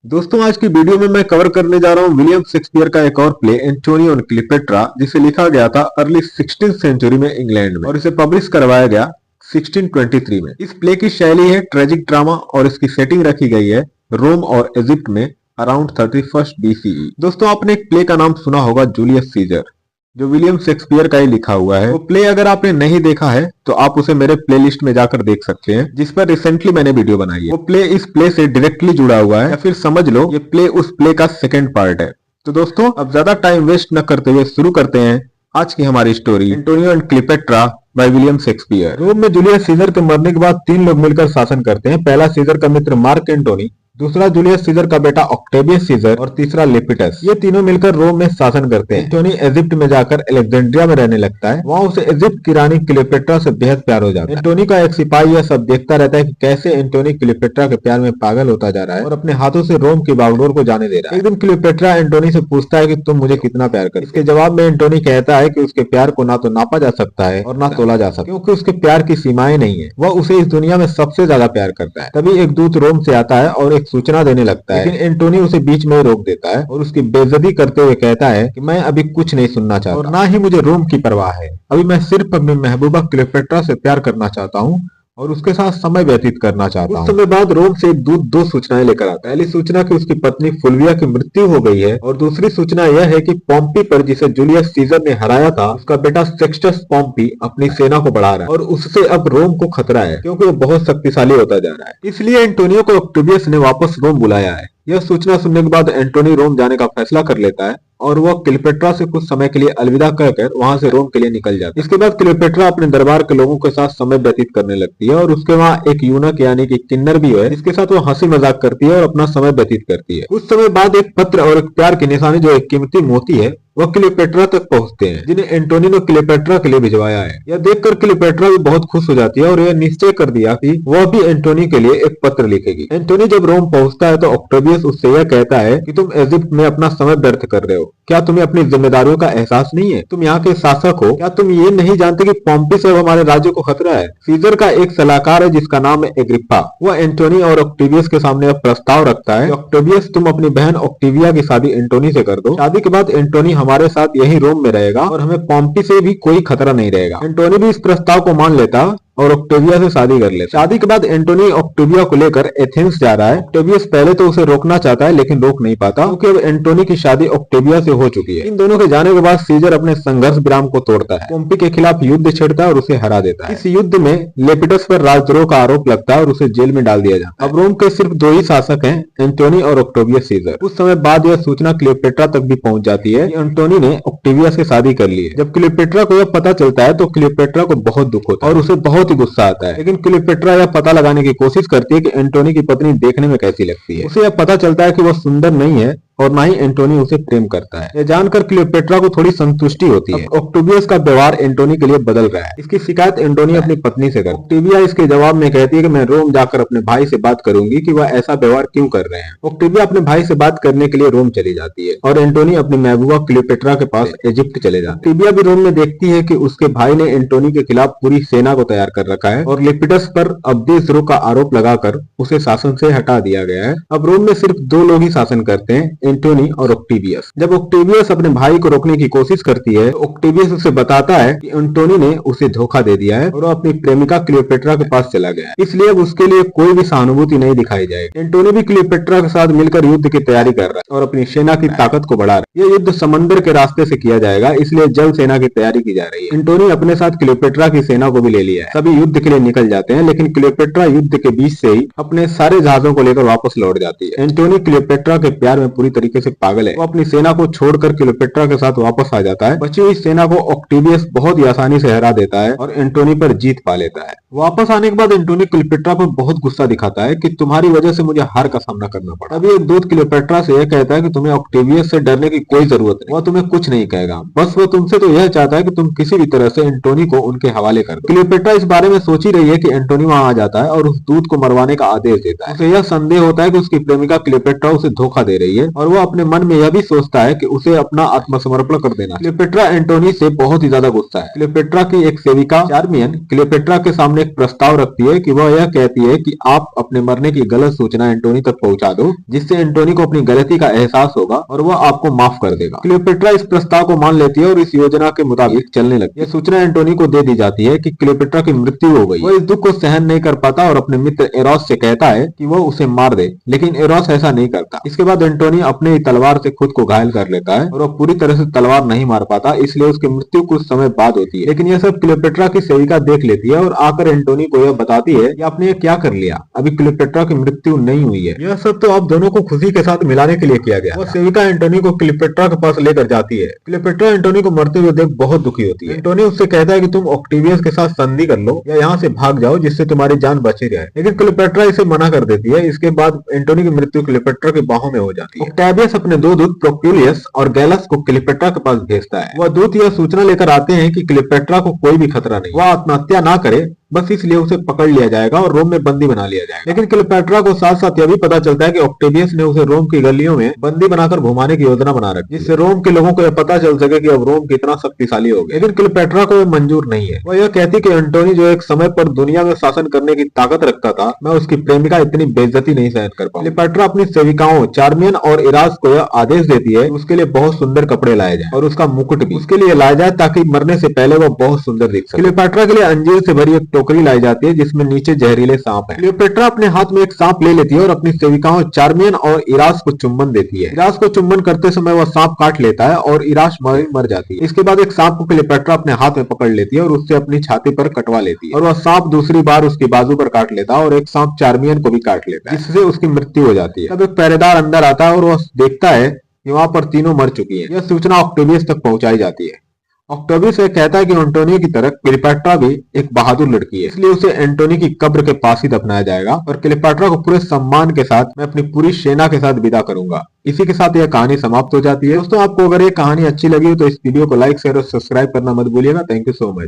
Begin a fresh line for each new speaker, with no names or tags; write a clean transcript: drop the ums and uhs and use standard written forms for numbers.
दोस्तों आज की वीडियो में मैं कवर करने जा रहा हूँ विलियम शेक्सपियर का एक और प्ले एंटोनियो एंड क्लियोपेट्रा, जिसे लिखा गया था अर्ली 16th सेंचुरी में इंग्लैंड में और इसे पब्लिश करवाया गया 1623 में। इस प्ले की शैली है ट्रेजिक ड्रामा और इसकी सेटिंग रखी गई है रोम और इजिप्ट में अराउंड 31st BCE। दोस्तों आपने एक प्ले का नाम सुना होगा जूलियस सीजर, जो विलियम शेक्सपियर का ही लिखा हुआ है। वो प्ले अगर आपने नहीं देखा है तो आप उसे मेरे प्लेलिस्ट में जाकर देख सकते हैं, जिस पर रिसेंटली मैंने वीडियो बनाई है। वो प्ले इस प्ले से डायरेक्टली जुड़ा हुआ है, या फिर समझ लो ये प्ले उस प्ले का सेकंड पार्ट है। तो दोस्तों अब ज्यादा टाइम वेस्ट न करते हुए शुरू करते हैं आज की हमारी story Antonio and Cleopatra by William Shakespeare. Rome में जूलियस सीजर के मरने के बाद 3 लोग मिलकर शासन करते हैं। पहला सीजर का मित्र मार्क एंटोनी, दूसरा जूलियस सीजर का बेटा ऑक्टेवियस सीजर और तीसरा लेपिटस। ये तीनों मिलकर रोम में शासन करते हैं। एंटोनी इजिप्ट में जाकर अलेक्जेंड्रिया में रहने लगता है। वहाँ उसे इजिप्ट की रानी क्लियोपेट्रा से बेहद प्यार हो जाता है। एंटोनी का एक सिपाही यह सब देखता रहता है कि कैसे एंटोनी क्लियोपेट्रा के प्यार में पागल होता जा रहा है और अपने हाथों से रोम की बागडोर को जाने दे रहा है। एक दिन क्लियोपेट्रा एंटोनी से पूछता है कि तुम मुझे कितना प्यार करते हो। इसके जवाब में एंटोनी कहता है कि उसके प्यार को ना तो नापा जा सकता है और ना तोला जा सकता, क्योंकि उसके प्यार की सीमाएं नहीं है। वह उसे इस दुनिया में सबसे ज्यादा प्यार करता है। तभी एक दूत रोम से आता है और एक सूचना देने लगता है, लेकिन एंटोनी उसे बीच में रोक देता है और उसकी बेइज्जती करते हुए कहता है कि मैं अभी कुछ नहीं सुनना चाहता और ना ही मुझे रोम की परवाह है। अभी मैं सिर्फ अपनी महबूबा क्लियोपेट्रा से प्यार करना चाहता हूँ और उसके साथ समय व्यतीत करना चाहता हूँ। कुछ समय बाद रोम से एक दूत 2 सूचनाएं लेकर आता है। पहली सूचना कि उसकी पत्नी फुल्विया की मृत्यु हो गई है और दूसरी सूचना यह है कि पॉम्पी पर, जिसे जूलियस सीजर ने हराया था, उसका बेटा सेक्स्टस पॉम्पी अपनी सेना को बढ़ा रहा है और उससे अब रोम को खतरा है, क्योंकि वो बहुत शक्तिशाली होता जा रहा है। इसलिए एंटोनियो को ऑक्टेवियस ने वापस रोम बुलाया है। यह सूचना सुनने के बाद एंटोनी रोम जाने का फैसला कर लेता है और वह क्लियोपेट्रा से कुछ समय के लिए अलविदा कहकर वहां से रोम के लिए निकल जाता है। इसके बाद क्लियोपेट्रा अपने दरबार के लोगों के साथ समय व्यतीत करने लगती है और उसके वहां एक यूनक यानी कि किन्नर भी है, जिसके साथ वो हंसी मजाक करती है और अपना समय व्यतीत करती है। कुछ समय बाद एक पत्र और एक प्यार की निशानी जो एक कीमती मोती है वह क्लियोपेट्रा तक पहुंचते हैं, जिन्हें एंटोनी ने क्लियोपेट्रा के लिए भिजवाया है। यह देखकर क्लियोपेट्रा भी बहुत खुश हो जाती है और यह निश्चय कर दिया कि वह भी एंटोनी के लिए एक पत्र लिखेगी। एंटोनी जब रोम पहुंचता है तो ऑक्टेवियस उससे यह कहता है कि तुम इजिप्ट में अपना समय व्यर्थ कर रहे हो। क्या तुम्हें अपनी जिम्मेदारियों का एहसास नहीं है? तुम यहाँ के शासक हो। क्या तुम ये नहीं जानते कि पॉम्पी से हमारे राज्य को खतरा है? सीजर का एक सलाहकार है जिसका नाम है एग्रिप्पा। वह एंटोनी और ऑक्टेवियस के सामने अब प्रस्ताव रखता है, ऑक्टेवियस तुम अपनी बहन ऑक्टिविया की शादी एंटोनी से कर दो। शादी के बाद एंटोनी हमारे साथ यही रोम में रहेगा और हमें पॉम्पी से भी कोई खतरा नहीं रहेगा। एंटोनी भी इस प्रस्ताव को मान लेता और ऑक्टेविया से शादी कर लेता। शादी के बाद एंटोनी ऑक्टेविया को लेकर एथेंस जा रहा है। ऑक्टेवियस पहले तो उसे रोकना चाहता है लेकिन रोक नहीं पाता, क्योंकि अब एंटोनी की शादी ऑक्टेविया से हो चुकी है। इन दोनों के जाने के बाद सीजर अपने संघर्ष विराम को तोड़ता है, पॉम्पी के खिलाफ युद्ध छेड़ता है और उसे हरा देता है। इस युद्ध में लेपिटस पर राजद्रोह का आरोप लगता है और उसे जेल में डाल दिया जाता है। अब रोम के सिर्फ 2 ही शासक हैं, एंटोनी और ऑक्टेवियस सीजर। कुछ समय बाद यह सूचना क्लियोपेट्रा तक भी पहुंच जाती है कि एंटोनी ने ऑक्टेविया से शादी कर ली है। जब क्लियोपेट्रा को यह पता चलता है तो क्लियोपेट्रा को बहुत दुख होता है और उसे बहुत ही गुस्सा आता है। लेकिन क्लियोपेट्रा यह पता लगाने की कोशिश करती है कि एंटोनी की पत्नी देखने में कैसी लगती है। उसे यह पता चलता है कि वह सुंदर नहीं है और ना ही एंटोनी उसे प्रेम करता है। यह जानकर क्लियोपेट्रा को थोड़ी संतुष्टि होती है। ऑक्टेवियस का व्यवहार एंटोनी के लिए बदल रहा है। इसकी शिकायत एंटोनी अपनी पत्नी से करती है। ऑक्टेविया इसके जवाब में कहती है कि मैं रोम जाकर अपने भाई से बात करूंगी कि वह ऐसा व्यवहार क्यों कर रहे हैं। ऑक्टेविया अपने भाई से बात करने के लिए रोम चली जाती है और एंटोनी अपनी महबूबा क्लियोपेट्रा के पास इजिप्ट चले जाते हैं। ऑक्टेविया भी रोम में देखती है कि उसके भाई ने एंटोनी के खिलाफ पूरी सेना को तैयार कर रखा है और लेपिटस पर अब्देद्रोह का आरोप लगाकर उसे शासन से हटा दिया गया है। अब रोम में सिर्फ 2 लोग ही शासन करते हैं, एंटोनी और ऑक्टेवियस। जब ऑक्टेवियस अपने भाई को रोकने की कोशिश करती है तो ऑक्टेवियस उसे बताता है कि एंटोनी ने उसे धोखा दे दिया है और वो अपनी प्रेमिका क्लियोपेट्रा के पास चला गया है, इसलिए अब उसके लिए कोई भी सहानुभूति नहीं दिखाई जाएगी। एंटोनी भी क्लियोपेट्रा के साथ मिलकर युद्ध की तैयारी कर रहा है और अपनी सेना की ताकत को बढ़ा रहा है। यह युद्ध समंदर के रास्ते से किया जाएगा, इसलिए जल सेना की तैयारी की जा रही है। एंटोनी अपने साथ क्लियोपेट्रा की सेना को भी ले लिया है। सभी युद्ध के लिए निकल जाते हैं, लेकिन क्लियोपेट्रा युद्ध के बीच से ही अपने सारे जहाजों को लेकर वापस लौट जाती है। एंटोनी क्लियोपेट्रा के प्यार में पूरी तरीके से पागल है। वो अपनी सेना को छोड़कर क्लियोपेट्रा के साथ वापस आ जाता है। बची हुई सेना को ऑक्टेवियस बहुत ही आसानी से हरा देता है और एंटोनी पर जीत पा लेता है। वापस आने के बाद एंटोनी क्लियोपेट्रा पर बहुत गुस्सा दिखाता है कि तुम्हारी वजह से मुझे हार का सामना करना पड़ा। अभी एक दूत क्लियोपेट्रा से यह कहता है कि तुम्हें ऑक्टेवियस से डरने की कोई जरूरत नहीं, वह तुम्हें कुछ नहीं कहेगा। बस वो तुमसे तो यह चाहता है कि तुम किसी भी तरह से एंटोनी को उनके हवाले कर दो। क्लियोपेट्रा इस बारे में सोच ही रही है कि एंटोनी वहां आ जाता है और उस दूत को मरवाने का आदेश देता है। उसे यह संदेह होता है कि उसकी प्रेमिका क्लियोपेट्रा उसे धोखा दे रही है और और वो अपने मन में यह भी सोचता है कि उसे अपना आत्मसमर्पण कर देना। क्लियोपेट्रा एंटोनी से बहुत ही ज्यादा गुस्सा है। क्लियोपेट्रा की एक सेविका चार्मियन क्लियोपेट्रा के सामने एक प्रस्ताव रखती है कि वह यह कहती है कि आप अपने मरने की गलत सूचना एंटोनी तक पहुंचा दो, जिससे एंटोनी को अपनी गलती का एहसास होगा और वह आपको माफ कर देगा। क्लियोपेट्रा इस प्रस्ताव को मान लेती है और इस योजना के मुताबिक चलने लगती है। यह सूचना एंटोनी को दे दी जाती है कि क्लियोपेट्रा की मृत्यु हो गई। वह इस दुख को सहन नहीं कर पाता और अपने मित्र एरोस से कहता है कि वह उसे मार दे, लेकिन एरोस ऐसा नहीं करता। इसके बाद एंटोनी अपने ही तलवार से खुद को घायल कर लेता है और वह पूरी तरह से तलवार नहीं मार पाता, इसलिए उसकी मृत्यु कुछ समय बाद होती है। लेकिन यह सब क्लियोपेट्रा की सेविका देख लेती है और आकर एंटोनी को यह बताती है कि आपने ये क्या कर लिया, अभी क्लियोपेट्रा की मृत्यु नहीं हुई है। यह सब तो आप दोनों को खुशी के साथ मिलाने के लिए किया गया। वह सेविका एंटोनी को क्लियोपेट्रा के पास लेकर जाती है। क्लियोपेट्रा एंटोनी को मरते हुए देख बहुत दुखी होती है। एंटोनी उससे कहता है कि तुम ऑक्टेवियस के साथ संधि कर लो या यहाँ से भाग जाओ, जिससे तुम्हारी जान बची रहे, लेकिन क्लियोपेट्रा इसे मना कर देती है। इसके बाद एंटोनी की मृत्यु क्लियोपेट्रा की बाहों में हो जाती है। ऑक्टेवियस अपने दो दूत प्रोक्यूलियस और गैलस को क्लियोपेट्रा के पास भेजता है। वह दूत यह सूचना लेकर आते हैं कि क्लियोपेट्रा को कोई भी खतरा नहीं, वह आत्महत्या ना करे, बस इसलिए उसे पकड़ लिया जाएगा और रोम में बंदी बना लिया जाएगा। लेकिन क्लियोपेट्रा को साथ साथ यह भी पता चलता है कि ऑक्टेवियस ने उसे रोम की गलियों में बंदी बनाकर घुमाने की योजना बना रखी, जिससे रोम के लोगों को यह पता चल सके कि अब रोम कितना शक्तिशाली हो गया। लेकिन क्लियोपेट्रा को यह मंजूर नहीं है। वह यह कहती कि एंटोनी जो एक समय पर दुनिया में शासन करने की ताकत रखता था, मैं उसकी प्रेमिका इतनी बेइज्जती नहीं सहन कर पाऊंगी। क्लियोपेट्रा अपनी सेविकाओं चार्मियन और इरास को यह आदेश देती है कि उसके लिए बहुत सुंदर कपड़े लाए जाए और उसका मुकुट भी उसके लिए लाया जाए, ताकि मरने से पहले वह बहुत सुंदर दिख सके। क्लियोपेट्रा के लिए अंजीर से भरी एक टोकरी लाई जाती है, जिसमें नीचे जहरीले सांप है। क्लियोपेट्रा अपने हाथ में एक सांप ले लेती है और अपनी सेविकाओं चार्मियन और इरास को चुंबन देती है। इरास को चुंबन करते समय वह सांप काट लेता है और इरास मर जाती है। इसके बाद एक सांप को क्लियोपेट्रा अपने हाथ में पकड़ लेती है और उससे अपनी छाती पर कटवा लेती है और वह सांप दूसरी बार उसकी बाजू पर काट लेता है और एक सांप चार्मियन को भी काट लेता है, जिससे उसकी मृत्यु हो जाती है। तब एक पहरेदार अंदर आता है और वह देखता है कि वहां पर तीनों मर चुकी हैं। यह सूचना ऑक्टेवियस तक पहुंचाई जाती है। ऑक्टेवियस कहता है कि एंटोनी की तरह क्लियोपेट्रा भी एक बहादुर लड़की है, इसलिए उसे एंटोनी की कब्र के पास ही दफनाया जाएगा और क्लियोपेट्रा को पूरे सम्मान के साथ मैं अपनी पूरी सेना के साथ विदा करूंगा। इसी के साथ यह कहानी समाप्त हो जाती है। दोस्तों, आपको अगर ये कहानी अच्छी लगी हो तो इस वीडियो को लाइक शेयर और सब्सक्राइब करना मत भूलिएगा। Thank you so much.